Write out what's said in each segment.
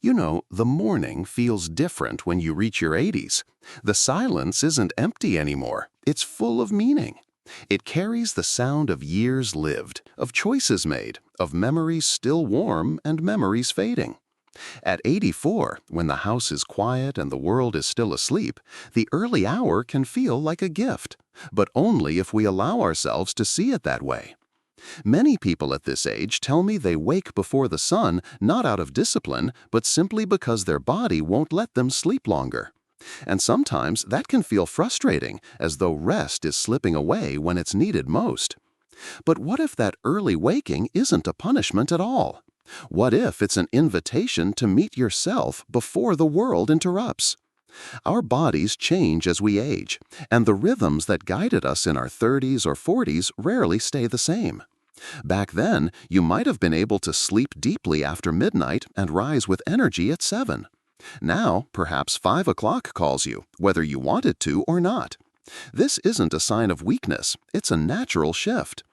You know, the morning feels different when you reach your 80s. The silence isn't empty anymore. It's full of meaning. It carries the sound of years lived, of choices made, of memories still warm and memories fading. At 84, when the house is quiet and the world is still asleep, the early hour can feel like a gift, but only if we allow ourselves to see it that way. Many people at this age tell me they wake before the sun not out of discipline, but simply because their body won't let them sleep longer. And sometimes that can feel frustrating, as though rest is slipping away when it's needed most. But what if that early waking isn't a punishment at all? What if it's an invitation to meet yourself before the world interrupts? Our bodies change as we age, and the rhythms that guided us in our 30s or 40s rarely stay the same. Back then, you might have been able to sleep deeply after midnight and rise with energy at 7. Now, perhaps 5 o'clock calls you, whether you want it to or not. This isn't a sign of weakness, it's a natural shift.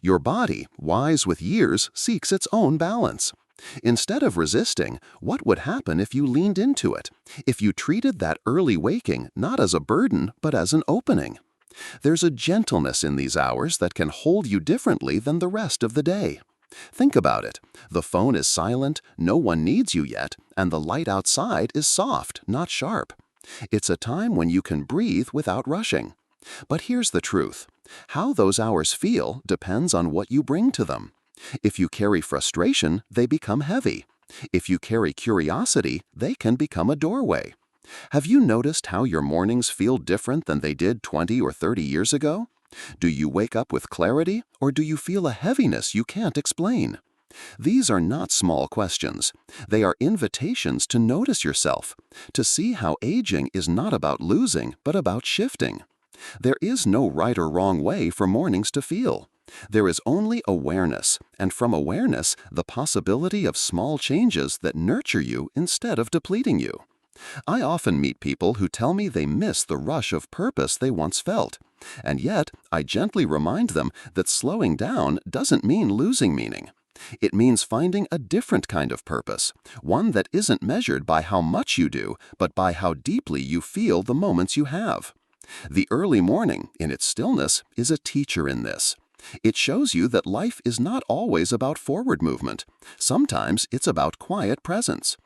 Your body, wise with years, seeks its own balance. Instead of resisting, what would happen if you leaned into it? If you treated that early waking not as a burden, but as an opening? There's a gentleness in these hours that can hold you differently than the rest of the day. Think about it. The phone is silent, no one needs you yet, and the light outside is soft, not sharp. It's a time when you can breathe without rushing. But here's the truth. How those hours feel depends on what you bring to them. If you carry frustration, they become heavy. If you carry curiosity, they can become a doorway. Have you noticed how your mornings feel different than they did 20 or 30 years ago? Do you wake up with clarity, or do you feel a heaviness you can't explain? These are not small questions. They are invitations to notice yourself, to see how aging is not about losing, but about shifting. There is no right or wrong way for mornings to feel. There is only awareness, and from awareness, the possibility of small changes that nurture you instead of depleting you. I often meet people who tell me they miss the rush of purpose they once felt. And yet, I gently remind them that slowing down doesn't mean losing meaning. It means finding a different kind of purpose, one that isn't measured by how much you do, but by how deeply you feel the moments you have. The early morning, in its stillness, is a teacher in this. It shows you that life is not always about forward movement. Sometimes it's about quiet presence.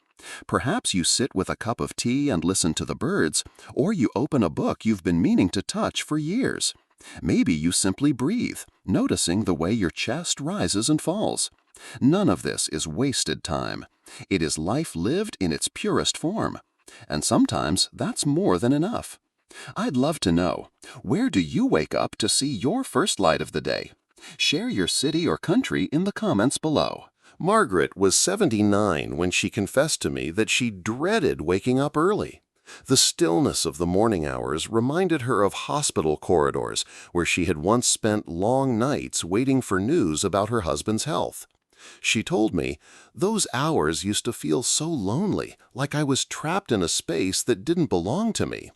Perhaps you sit with a cup of tea and listen to the birds, or you open a book you've been meaning to touch for years. Maybe you simply breathe, noticing the way your chest rises and falls. None of this is wasted time. It is life lived in its purest form. And sometimes that's more than enough. I'd love to know, where do you wake up to see your first light of the day? Share your city or country in the comments below. Margaret was 79 when she confessed to me that she dreaded waking up early. The stillness of the morning hours reminded her of hospital corridors where she had once spent long nights waiting for news about her husband's health. She told me, "Those hours used to feel so lonely, like I was trapped in a space that didn't belong to me."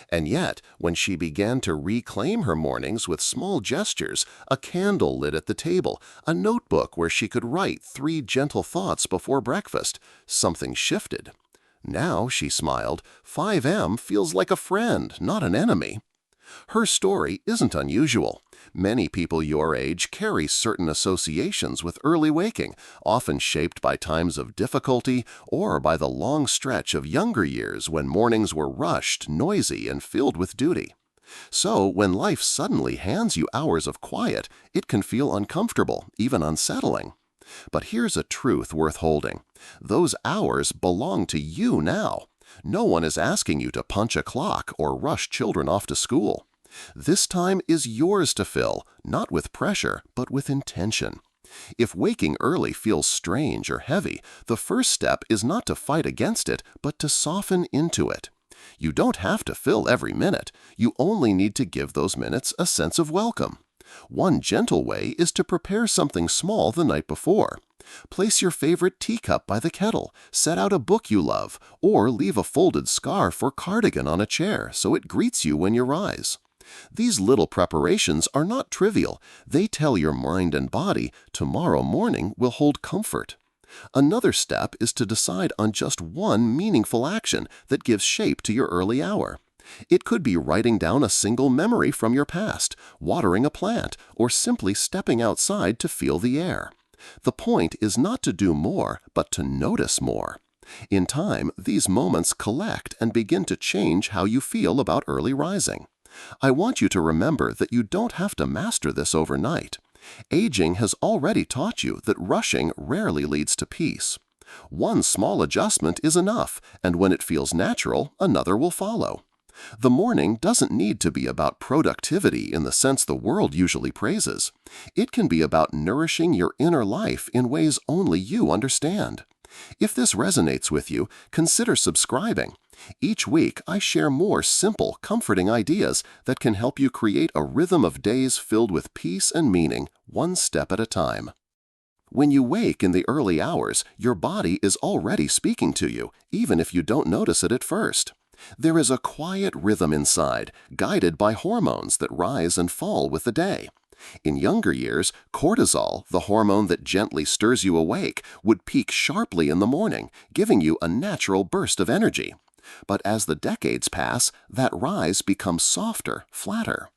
And yet, when she began to reclaim her mornings with small gestures, a candle lit at the table, a notebook where she could write 3 gentle thoughts before breakfast, something shifted. Now, she smiled, 5 a.m. feels like a friend, not an enemy. Her story isn't unusual. Many people your age carry certain associations with early waking, often shaped by times of difficulty or by the long stretch of younger years when mornings were rushed, noisy, and filled with duty. So, when life suddenly hands you hours of quiet, it can feel uncomfortable, even unsettling. But here's a truth worth holding. Those hours belong to you now. No one is asking you to punch a clock or rush children off to school. This time is yours to fill, not with pressure, but with intention. If waking early feels strange or heavy, the first step is not to fight against it, but to soften into it. You don't have to fill every minute. You only need to give those minutes a sense of welcome. One gentle way is to prepare something small the night before. Place your favorite teacup by the kettle, set out a book you love, or leave a folded scarf or cardigan on a chair so it greets you when you rise. These little preparations are not trivial. They tell your mind and body tomorrow morning will hold comfort. Another step is to decide on just one meaningful action that gives shape to your early hour. It could be writing down a single memory from your past, watering a plant, or simply stepping outside to feel the air. The point is not to do more, but to notice more. In time, these moments collect and begin to change how you feel about early rising. I want you to remember that you don't have to master this overnight. Aging has already taught you that rushing rarely leads to peace. One small adjustment is enough, and when it feels natural, another will follow. The morning doesn't need to be about productivity in the sense the world usually praises. It can be about nourishing your inner life in ways only you understand. If this resonates with you, consider subscribing. Each week, I share more simple, comforting ideas that can help you create a rhythm of days filled with peace and meaning, one step at a time. When you wake in the early hours, your body is already speaking to you, even if you don't notice it at first. There is a quiet rhythm inside, guided by hormones that rise and fall with the day. In younger years, cortisol, the hormone that gently stirs you awake, would peak sharply in the morning, giving you a natural burst of energy. But as the decades pass, that rise becomes softer, flatter.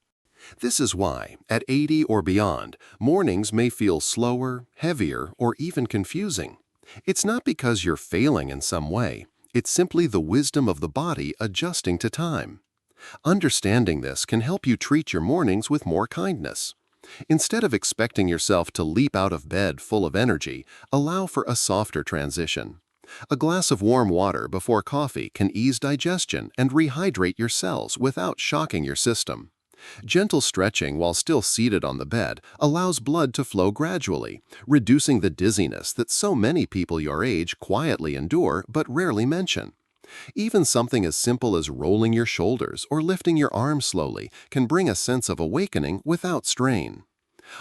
This is why, at 80 or beyond, mornings may feel slower, heavier, or even confusing. It's not because you're failing in some way. It's simply the wisdom of the body adjusting to time. Understanding this can help you treat your mornings with more kindness. Instead of expecting yourself to leap out of bed full of energy, allow for a softer transition. A glass of warm water before coffee can ease digestion and rehydrate your cells without shocking your system. Gentle stretching while still seated on the bed allows blood to flow gradually, reducing the dizziness that so many people your age quietly endure but rarely mention. Even something as simple as rolling your shoulders or lifting your arms slowly can bring a sense of awakening without strain.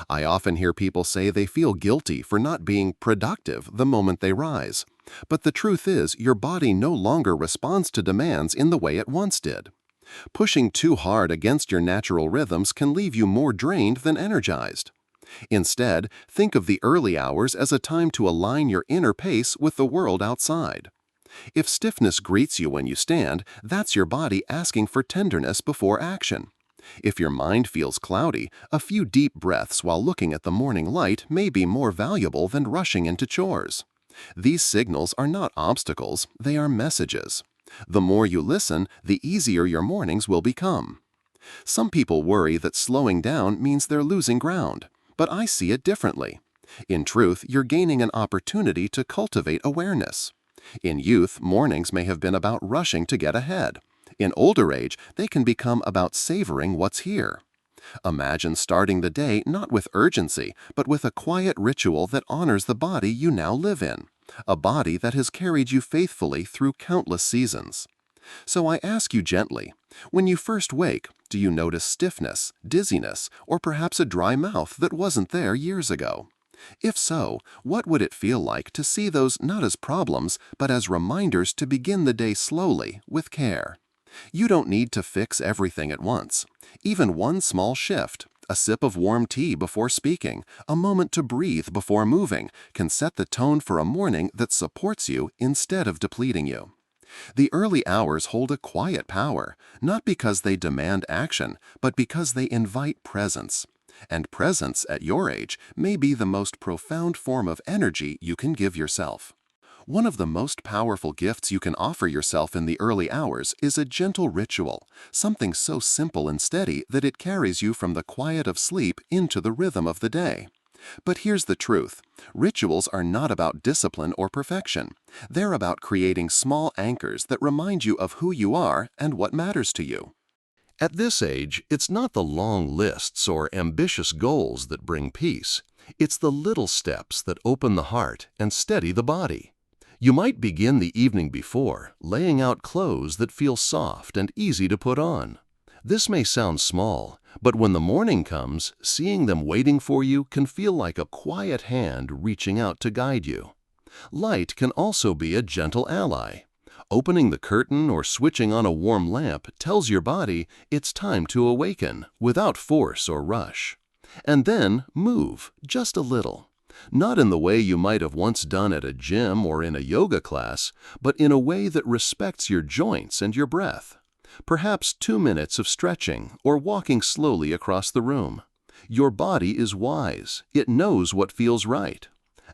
I often hear people say they feel guilty for not being productive the moment they rise. But the truth is, your body no longer responds to demands in the way it once did. Pushing too hard against your natural rhythms can leave you more drained than energized. Instead, think of the early hours as a time to align your inner pace with the world outside. If stiffness greets you when you stand, that's your body asking for tenderness before action. If your mind feels cloudy, a few deep breaths while looking at the morning light may be more valuable than rushing into chores. These signals are not obstacles, they are messages. The more you listen, the easier your mornings will become. Some people worry that slowing down means they're losing ground, but I see it differently. In truth, you're gaining an opportunity to cultivate awareness. In youth, mornings may have been about rushing to get ahead. In older age, they can become about savoring what's here. Imagine starting the day not with urgency, but with a quiet ritual that honors the body you now live in, a body that has carried you faithfully through countless seasons. So I ask you gently, when you first wake, do you notice stiffness, dizziness, or perhaps a dry mouth that wasn't there years ago? If so, what would it feel like to see those not as problems, but as reminders to begin the day slowly, with care? You don't need to fix everything at once. Even one small shift, a sip of warm tea before speaking, a moment to breathe before moving, can set the tone for a morning that supports you instead of depleting you. The early hours hold a quiet power, not because they demand action, but because they invite presence. And presence at your age may be the most profound form of energy you can give yourself. One of the most powerful gifts you can offer yourself in the early hours is a gentle ritual, something so simple and steady that it carries you from the quiet of sleep into the rhythm of the day. But here's the truth. Rituals are not about discipline or perfection. They're about creating small anchors that remind you of who you are and what matters to you. At this age, it's not the long lists or ambitious goals that bring peace. It's the little steps that open the heart and steady the body. You might begin the evening before, laying out clothes that feel soft and easy to put on. This may sound small, but when the morning comes, seeing them waiting for you can feel like a quiet hand reaching out to guide you. Light can also be a gentle ally. Opening the curtain or switching on a warm lamp tells your body it's time to awaken without force or rush. And then move, just a little. Not in the way you might have once done at a gym or in a yoga class, but in a way that respects your joints and your breath. Perhaps 2 minutes of stretching or walking slowly across the room. Your body is wise. It knows what feels right.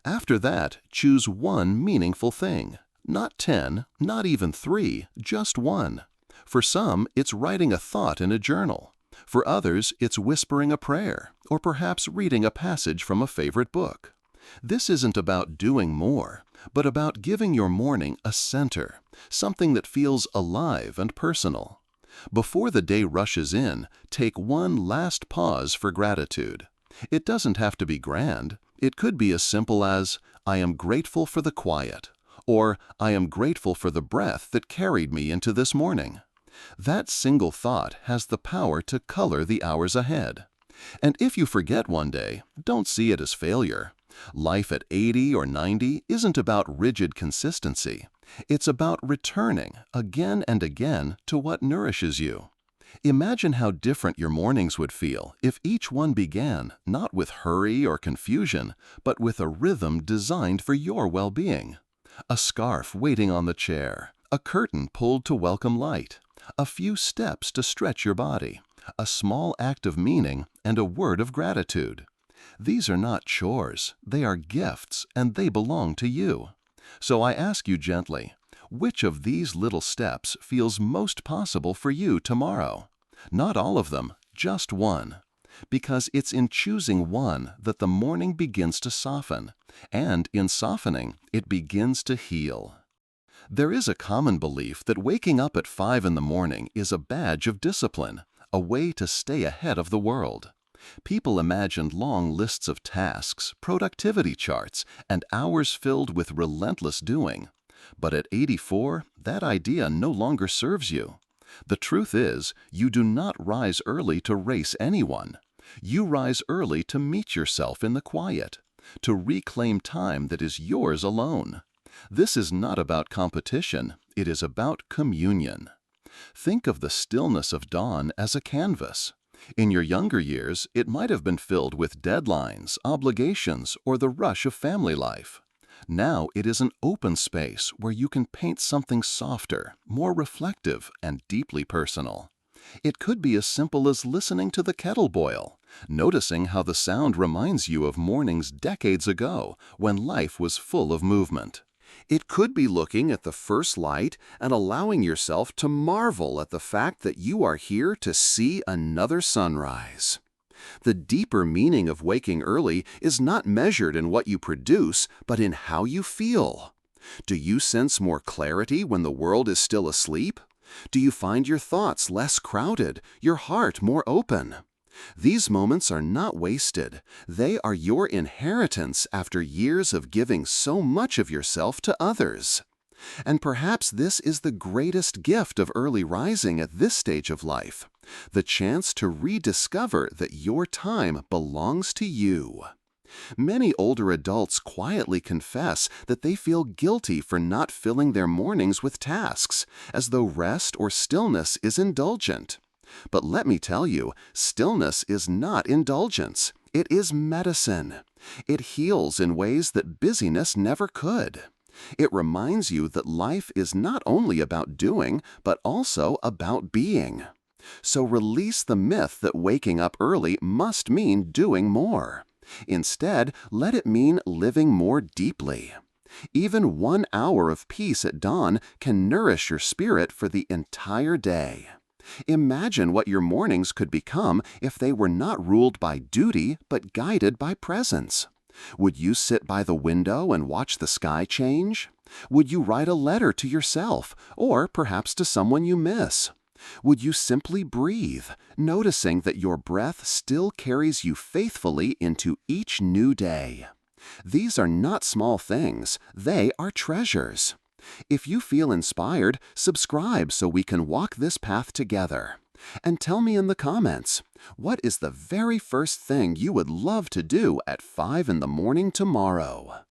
After that, choose one meaningful thing. Not 10, not even 3, just one. For some, it's writing a thought in a journal. For others, it's whispering a prayer, or perhaps reading a passage from a favorite book. This isn't about doing more, but about giving your morning a center, something that feels alive and personal. Before the day rushes in, take one last pause for gratitude. It doesn't have to be grand. It could be as simple as, "I am grateful for the quiet," or "I am grateful for the breath that carried me into this morning." That single thought has the power to color the hours ahead. And if you forget one day, don't see it as failure. Life at 80 or 90 isn't about rigid consistency. It's about returning again and again to what nourishes you. Imagine how different your mornings would feel if each one began not with hurry or confusion, but with a rhythm designed for your well-being. A scarf waiting on the chair, a curtain pulled to welcome light, a few steps to stretch your body, a small act of meaning, and a word of gratitude. These are not chores, they are gifts, and they belong to you. So I ask you gently, which of these little steps feels most possible for you tomorrow? Not all of them, just one. Because it's in choosing one that the morning begins to soften, and in softening, it begins to heal. There is a common belief that waking up at 5 in the morning is a badge of discipline, a way to stay ahead of the world. People imagined long lists of tasks, productivity charts, and hours filled with relentless doing. But at 84, that idea no longer serves you. The truth is, you do not rise early to race anyone. You rise early to meet yourself in the quiet, to reclaim time that is yours alone. This is not about competition, it is about communion. Think of the stillness of dawn as a canvas. In your younger years, it might have been filled with deadlines, obligations, or the rush of family life. Now it is an open space where you can paint something softer, more reflective, and deeply personal. It could be as simple as listening to the kettle boil, noticing how the sound reminds you of mornings decades ago when life was full of movement. It could be looking at the first light and allowing yourself to marvel at the fact that you are here to see another sunrise. The deeper meaning of waking early is not measured in what you produce, but in how you feel. Do you sense more clarity when the world is still asleep? Do you find your thoughts less crowded, your heart more open? These moments are not wasted. They are your inheritance after years of giving so much of yourself to others. And perhaps this is the greatest gift of early rising at this stage of life, the chance to rediscover that your time belongs to you. Many older adults quietly confess that they feel guilty for not filling their mornings with tasks, as though rest or stillness is indulgent. But let me tell you, stillness is not indulgence. It is medicine. It heals in ways that busyness never could. It reminds you that life is not only about doing, but also about being. So release the myth that waking up early must mean doing more. Instead, let it mean living more deeply. Even 1 hour of peace at dawn can nourish your spirit for the entire day. Imagine what your mornings could become if they were not ruled by duty but guided by presence. Would you sit by the window and watch the sky change? Would you write a letter to yourself, or perhaps to someone you miss? Would you simply breathe, noticing that your breath still carries you faithfully into each new day? These are not small things, they are treasures. If you feel inspired, subscribe so we can walk this path together. And tell me in the comments, what is the very first thing you would love to do at 5 in the morning tomorrow?